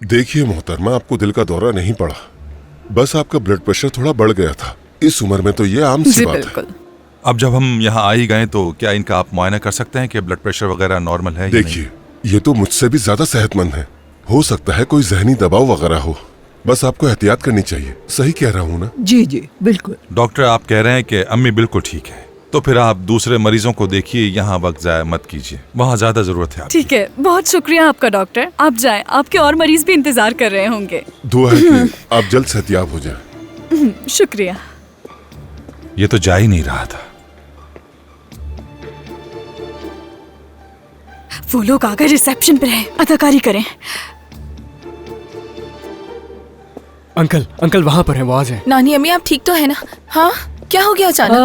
देखिए मोहतरमा, आपको दिल का दौरा नहीं पड़ा, बस आपका ब्लड प्रेशर थोड़ा बढ़ गया था। इस उम्र में तो ये आम सी बात है। अब जब हम यहाँ आ ही गए तो क्या इनका आप मुआयना कर सकते हैं कि ब्लड प्रेशर वगैरह नॉर्मल है? देखिए, ये तो मुझसे भी ज्यादा सेहतमंद है। हो सकता है कोई जहनी दबाव वगैरह हो, बस आपको एहतियात करनी चाहिए। सही कह रहा हूँ ना? जी जी बिल्कुल। डॉक्टर आप कह रहे हैं कि अम्मी बिल्कुल ठीक है, तो फिर आप दूसरे मरीजों को देखिए, यहाँ वक्त जाया मत कीजिए, वहाँ ज्यादा जरूरत है। ठीक है, बहुत शुक्रिया आपका डॉक्टर। आप जाएं, आपके और मरीज भी इंतजार कर रहे होंगे। दुआ है कि आप जल्द सेहतियाब हो जाएं। शुक्रिया। ये तो जा ही नहीं रहा था। वो लोग आकर रिसेप्शन पर हैं, अदाकारी करें। अंकल अंकल वहाँ पर हैं, वो आ जाएं। नानी अम्मी आप ठीक तो है ना? हाँ, क्या हो गया अचानक?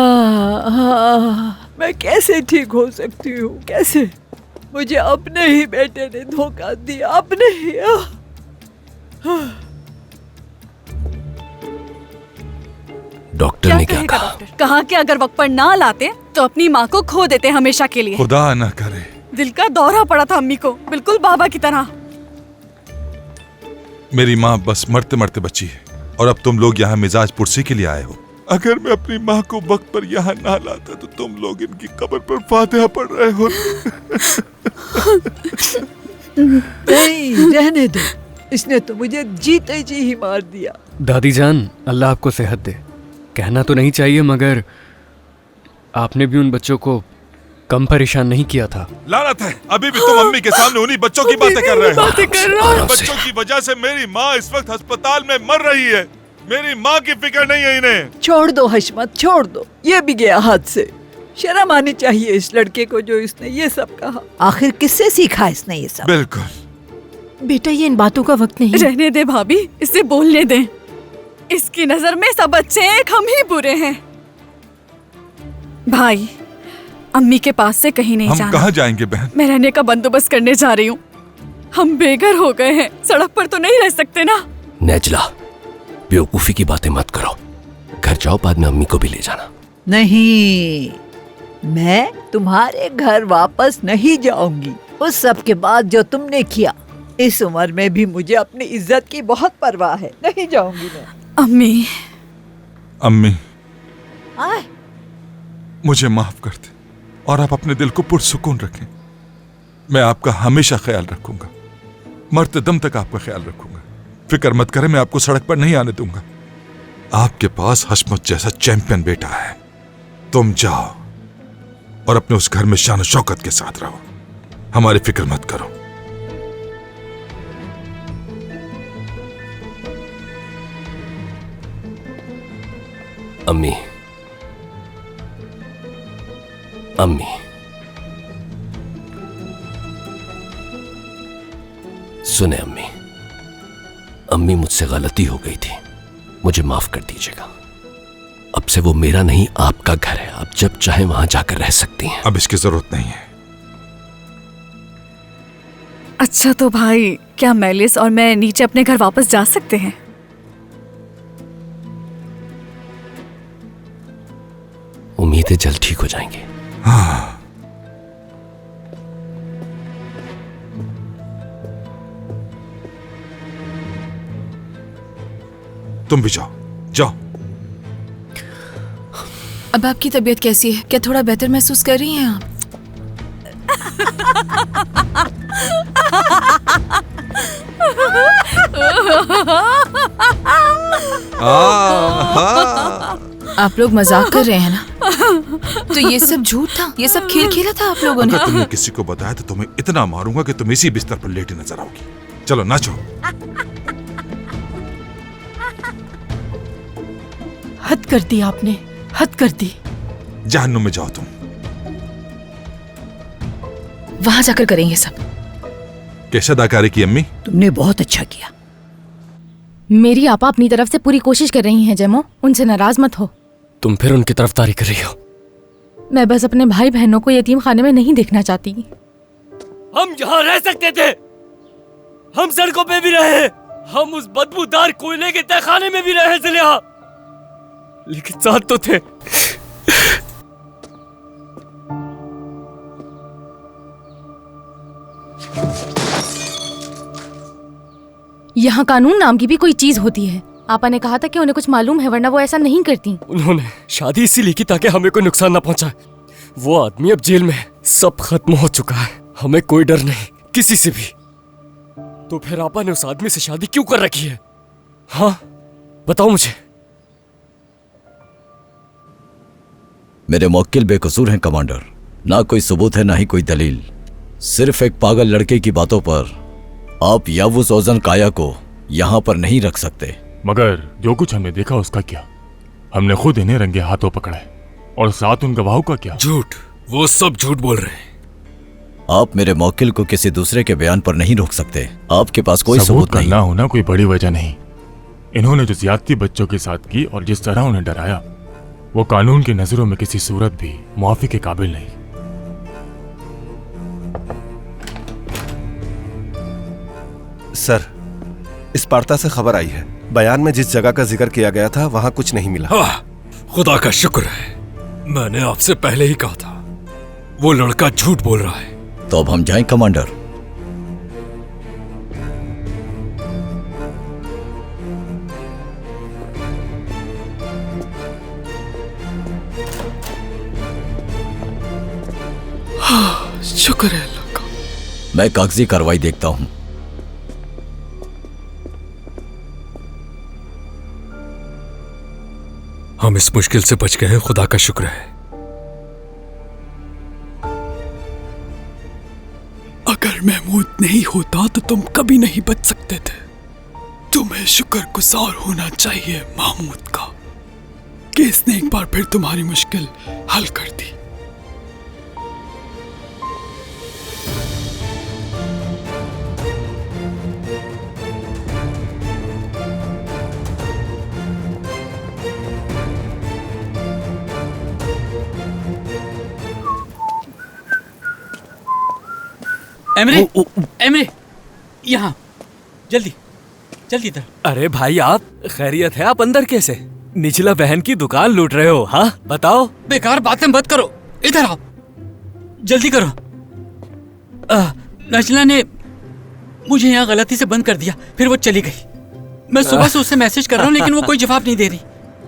मैं कैसे ठीक हो सकती हूँ, कैसे? मुझे अपने ही बेटे ने धोखा दिया, अपने ही। डॉक्टर ने क्या कहा? कहा कि अगर वक्त पर ना लाते तो अपनी माँ को खो देते हमेशा के लिए। खुदा न करे। दिल का दौरा पड़ा था अम्मी को, बिल्कुल बाबा की तरह। मेरी माँ बस मरते मरते बची है और अब तुम लोग यहाँ मिजाज पुरसी के लिए आए हो। अगर मैं अपनी माँ को वक्त पर यहाँ ना लाता तो तुम लोग इनकी कब्र पर फातिहा पढ़ रहे हो। नहीं, रहने दो, इसने तो मुझे जीते जी ही मार दिया। दादी जान, अल्लाह आपको सेहत दे। कहना तो नहीं चाहिए मगर आपने भी उन बच्चों को कम परेशान नहीं किया था। लानत है, अभी भी तुम अम्मी के सामने उन्हीं बच्चों की बातें कर रहे हो। बच्चों की वजह से मेरी माँ इस वक्त अस्पताल में मर रही है। मेरी माँ की फिक्र नहीं है इन्हें। छोड़ दो हशमत, छोड़ दो, ये भी गया हाथ से। शर्म आनी चाहिए इस लड़के को जो इसने ये सब कहा। आखिर किससे सीखा इसने ये सब? बिल्कुल बेटा, ये इन बातों का वक्त नहीं। रहने दे भाभी, इसे बोलने दे। इसकी नजर में सब अच्छे हैं, एक हम ही बुरे हैं। भाई, अम्मी के पास से कहीं नहीं जाना। हम कहाँ जाएंगे बहन? मैं रहने का बंदोबस्त करने जा रही हूँ। हम बेघर हो गए हैं, सड़क पर तो नहीं रह सकते ना। नेजला, बेवकूफी की बातें मत करो। घर जाओ, बाद में अम्मी को भी ले जाना। नहीं, मैं तुम्हारे घर वापस नहीं जाऊंगी। उस सब के बाद जो तुमने किया, इस उम्र में भी मुझे अपनी इज्जत की बहुत परवाह है। नहीं जाऊंगी मैं। अम्मी, अम्मी आए। मुझे माफ कर दे और आप अपने दिल को पुरसुकून रखें। मैं आपका हमेशा ख्याल रखूंगा, मरते दम तक आपका ख्याल रखूंगा। फिक्र मत करें, मैं आपको सड़क पर नहीं आने दूंगा। आपके पास हशमत जैसा चैंपियन बेटा है। तुम जाओ और अपने उस घर में शान शौकत के साथ रहो, हमारी फिक्र मत करो। अम्मी, अम्मी, सुने अम्मी, अम्मी मुझसे गलती हो गई थी, मुझे माफ कर दीजिएगा। अब से वो मेरा नहीं आपका घर है, आप जब चाहे वहां जाकर रह सकती हैं। अब इसकी जरूरत नहीं है। अच्छा तो भाई, क्या मेलिस और मैं नीचे अपने घर वापस जा सकते हैं? उम्मीद है जल्द ठीक हो जाएंगे। हाँ। तुम भी जाओ, जाओ। अब आपकी तबीयत कैसी है? क्या थोड़ा बेहतर महसूस कर रही हैं आप? आप लोग मजाक कर रहे हैं ना? तो ये सब झूठ था, ये सब खेल खेला था आप लोगों ने। अगर तुमने किसी को बताया तो तुम्हें इतना मारूंगा कि तुम इसी बिस्तर पर लेटी नजर आओगी। चलो नाचो। हद कर दी आपने, हद कर दी। जहन्नुम में जाओ तुम। वहां जाकर करेंगे सब। कैसे अदाकारी की अम्मी? तुमने बहुत अच्छा किया। मेरी आपा अपनी तरफ से पूरी कोशिश कर रही हैं जेमो, उनसे नाराज मत हो। तुम फिर उनकी तरफदारी कर रही हो? मैं बस अपने भाई बहनों को यतीम खाने में नहीं देखना चाहती। हम यहाँ रह सकते थे, हम सड़कों पे भी रहे, हम उस बदबूदार कोयले के तहखाने में भी रहे ज़लिहा, लेकिन साथ तो थे। यहाँ कानून नाम की भी कोई चीज होती है। आपा ने कहा था कि उन्हें कुछ मालूम है, वरना वो ऐसा नहीं करती। उन्होंने शादी इसीलिए की ताकि हमें कोई नुकसान ना पहुंचाए। वो आदमी अब जेल में है, सब खत्म हो चुका है, हमें कोई डर नहीं किसी से भी। तो फिर आपा ने उस आदमी से शादी क्यों कर रखी है? हाँ बताओ मुझे। मेरे मुवक्किल बेकसूर हैं कमांडर। ना कोई सबूत है, ना ही कोई दलील। सिर्फ एक पागल लड़के की बातों पर आप यावुस ओजन काया को यहाँ पर नहीं रख सकते। मगर जो कुछ हमने देखा उसका क्या? हमने खुद इन्हें रंगे हाथों पकड़ा है, और साथ उन गवाहों का क्या? झूठ, वो सब झूठ बोल रहे हैं। आप मेरे मुवक्किल को किसी दूसरे के बयान पर नहीं रोक सकते। आपके पास कोई सबूत का नहीं। ना होना कोई बड़ी वजह नहीं। इन्होंने जो ज्यादती बच्चों के साथ की और जिस तरह उन्हें डराया, वो कानून की नजरों में किसी सूरत भी मुआफी के काबिल नहीं। सर, स्पार्ता से खबर आई है। बयान में जिस जगह का जिक्र किया गया था वहां कुछ नहीं मिला। खुदा का शुक्र है, मैंने आपसे पहले ही कहा था वो लड़का झूठ बोल रहा है। तो अब हम जाएं कमांडर? शुक्र है अल्लाह का। मैं कागजी कार्रवाई देखता हूं। हम इस मुश्किल से बच गए हैं, खुदा का शुक्र है। अगर महमूद नहीं होता तो तुम कभी नहीं बच सकते थे। तुम्हें शुक्रगुजार होना चाहिए महमूद का कि इसने एक बार फिर तुम्हारी मुश्किल हल कर दी। एमरे, एमरे, यहाँ जल्दी जल्दी इधर। अरे भाई आप खैरियत है? आप अंदर कैसे? निचला बहन की दुकान लूट रहे हो? हाँ बताओ। बेकार बातें मत करो, इधर आओ, जल्दी करो। नजला ने मुझे यहाँ गलती से बंद कर दिया, फिर वो चली गई। मैं सुबह से उससे मैसेज कर रहा हूँ लेकिन वो कोई जवाब नहीं दे रही।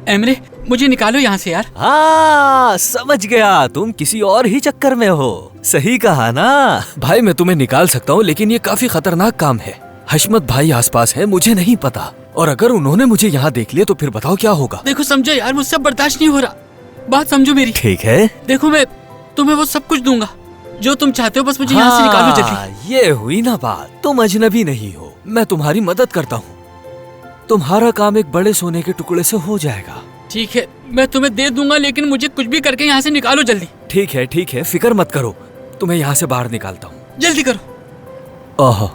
एमरे मुझे निकालो यहाँ से यार। हाँ समझ गया, तुम किसी और ही चक्कर में हो। सही कहा ना भाई। मैं तुम्हें निकाल सकता हूँ लेकिन ये काफी खतरनाक काम है। हशमत भाई आसपास है, मुझे नहीं पता, और अगर उन्होंने मुझे यहाँ देख लिया तो फिर बताओ क्या होगा। देखो समझो यार, मुझसे बर्दाश्त नहीं हो रहा, बात समझो मेरी। ठीक है, देखो मैं तुम्हें वो सब कुछ दूंगा जो तुम चाहते हो, बस मुझे यहाँ से निकालो जल्दी। ये हुई ना बात। तुम अजनबी नहीं हो, मैं तुम्हारी मदद करता हूँ। तुम्हारा काम एक बड़े सोने के टुकड़े से हो जाएगा। ठीक है, मैं तुम्हें दे दूंगा लेकिन मुझे कुछ भी करके यहाँ से निकालो जल्दी। ठीक है, फिक्र मत करो, तुम्हें यहाँ से बाहर निकालता हूँ। जल्दी करो। ओह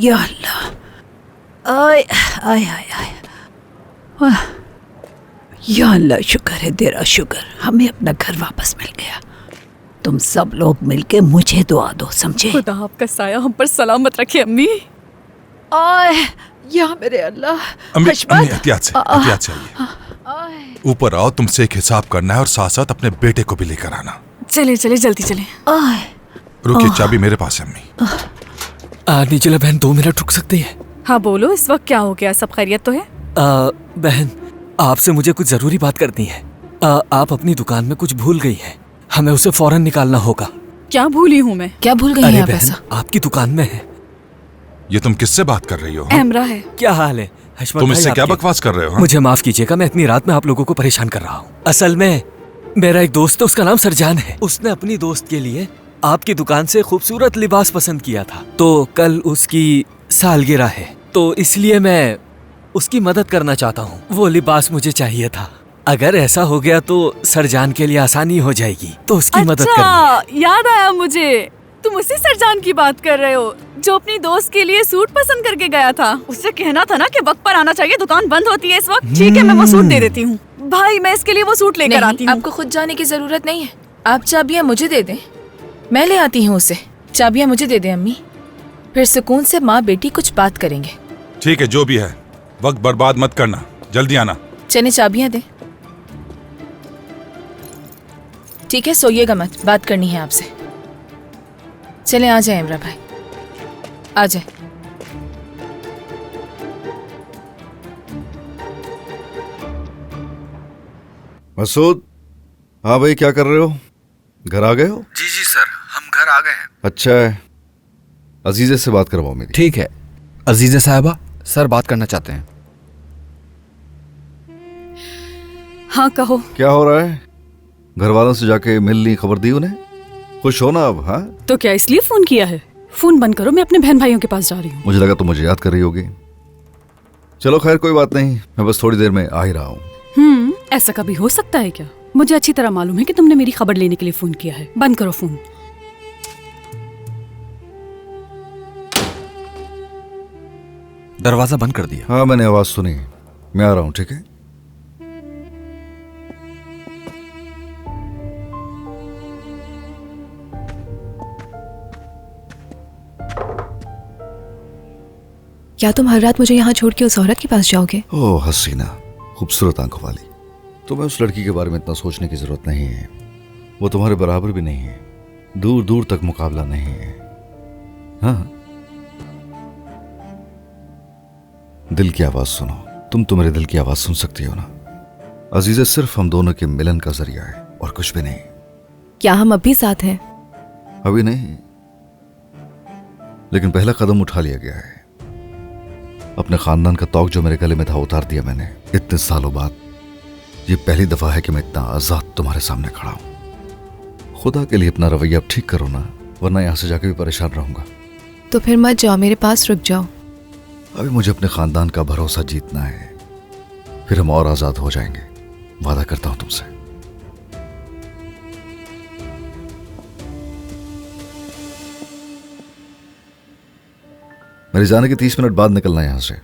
या अल्लाह, आय आय आय आय, या अल्लाह शुक्र है तेरा शुक्र, हमें अपना घर वापस मिल गया। तुम सब लोग मिलके मुझे दुआ दो, समझे? खुदा आपका साया हम पर सलामत रखे अम्मी। आय या मेरे अल्लाह। अम्मी एहतियात से आइए। ऊपर आओ, तुमसे एक हिसाब करना है और साथ साथ अपने बेटे को भी लेकर आना। चले चले जल्दी चले। रुकिए, चाबी मेरे पास है अम्मी। निचला बहन 2 मिनट रुक सकती है? हाँ बोलो, इस वक्त क्या हो गया? सब खैरियत तो है? बहन आपसे मुझे कुछ जरूरी बात करनी है। आप अपनी दुकान में कुछ भूल गई हैं, हमें उसे फौरन निकालना होगा। क्या भूली हूँ मैं? क्या भूल गई हैं आप? ऐसा आपकी दुकान में है। ये तुम किससे बात कर रही हो? एमरा है। क्या हाल है? तुम इससे क्या बकवास कर रहे हो? मुझे माफ कीजिएगा, मैं इतनी रात में आप लोगों को परेशान कर रहा हूँ। असल में मेरा एक दोस्त है, उसका नाम सरजान है। उसने अपनी दोस्त के लिए आपकी दुकान से खूबसूरत लिबास पसंद किया था, तो कल उसकी सालगिरह है, तो इसलिए मैं उसकी मदद करना चाहता हूँ। वो लिबास मुझे चाहिए था। अगर ऐसा हो गया तो सरजान के लिए आसानी हो जाएगी, तो उसकी मदद करनी है। याद आया मुझे, तुम उसी सरजान की बात कर रहे हो जो अपनी दोस्त के लिए सूट पसंद करके गया था। उससे कहना था ना कि वक्त पर आना चाहिए, दुकान बंद होती है इस वक्त। ठीक है, मैं वो सूट दे देती हूँ। भाई मैं इसके लिए वो सूट लेकर आती हूँ। आपको खुद जाने की जरूरत नहीं है, आप चाबियाँ मुझे दे दें, मैं ले आती हूँ उसे। चाबियाँ मुझे दे दें अम्मी। फिर सुकून से माँ बेटी कुछ बात करेंगे। ठीक है, जो भी है, वक्त बर्बाद मत करना, जल्दी आना। चने चाबियां दे। ठीक है, सोइएगा मत, बात करनी है आपसे। चले आ जाए इमरान भाई, आ जाए। मसूद, हाँ भाई, क्या कर रहे हो? घर आ गए हो? जी जी सर, हम घर आ गए हैं। अच्छा है, अजीजे से बात करवाओ मेरी। ठीक है। अजीजे साहबा, सर बात करना चाहते हैं। हाँ कहो। क्या हो रहा है? घर वालों से जाके मिल ली, खबर दी उन्हें? खुश हो ना अब? हाँ, तो क्या इसलिए फोन किया है? फोन बंद करो, मैं अपने बहन भाइयों के पास जा रही हूँ। मुझे लगा तुम मुझे याद कर रही होगी। चलो खैर, कोई बात नहीं, मैं बस थोड़ी देर में आ ही रहा हूँ। ऐसा कभी हो सकता है क्या? मुझे अच्छी तरह मालूम है कि तुमने मेरी खबर लेने के लिए फोन किया है। बंद करो फोन। दरवाजा बंद कर दिया। हाँ, मैंने आवाज सुनी, मैं आ रहा हूँ, ठीक है? क्या तुम हर रात मुझे यहाँ छोड़ के उस औरत के पास जाओगे? ओह हसीना, खूबसूरत आंखों वाली, तुम्हें उस लड़की के बारे में इतना सोचने की जरूरत नहीं है। वो तुम्हारे बराबर भी नहीं है, दूर दूर तक मुकाबला नहीं है। हाँ, दिल की आवाज सुनो। तुम तो मेरे दिल की आवाज सुन सकती हो ना? अजीजा सिर्फ हम दोनों के मिलन का जरिया है और कुछ भी नहीं। क्या हम अभी साथ हैं? अभी नहीं, लेकिन पहला कदम उठा लिया गया है। अपने खानदान का तौक जो मेरे गले में था उतार दिया मैंने। इतने सालों बाद ये पहली दफा है कि मैं इतना आजाद तुम्हारे सामने खड़ा हूं। खुदा के लिए अपना रवैया अब ठीक करो ना, वरना यहां से जाके भी परेशान रहूंगा। तो फिर मत जाओ, मेरे पास रुक जाओ। अभी मुझे अपने खानदान का भरोसा जीतना है, फिर हम और आजाद हो जाएंगे, वादा करता हूं तुमसे। मेरे जाने के 30 मिनट बाद निकलना यहां से।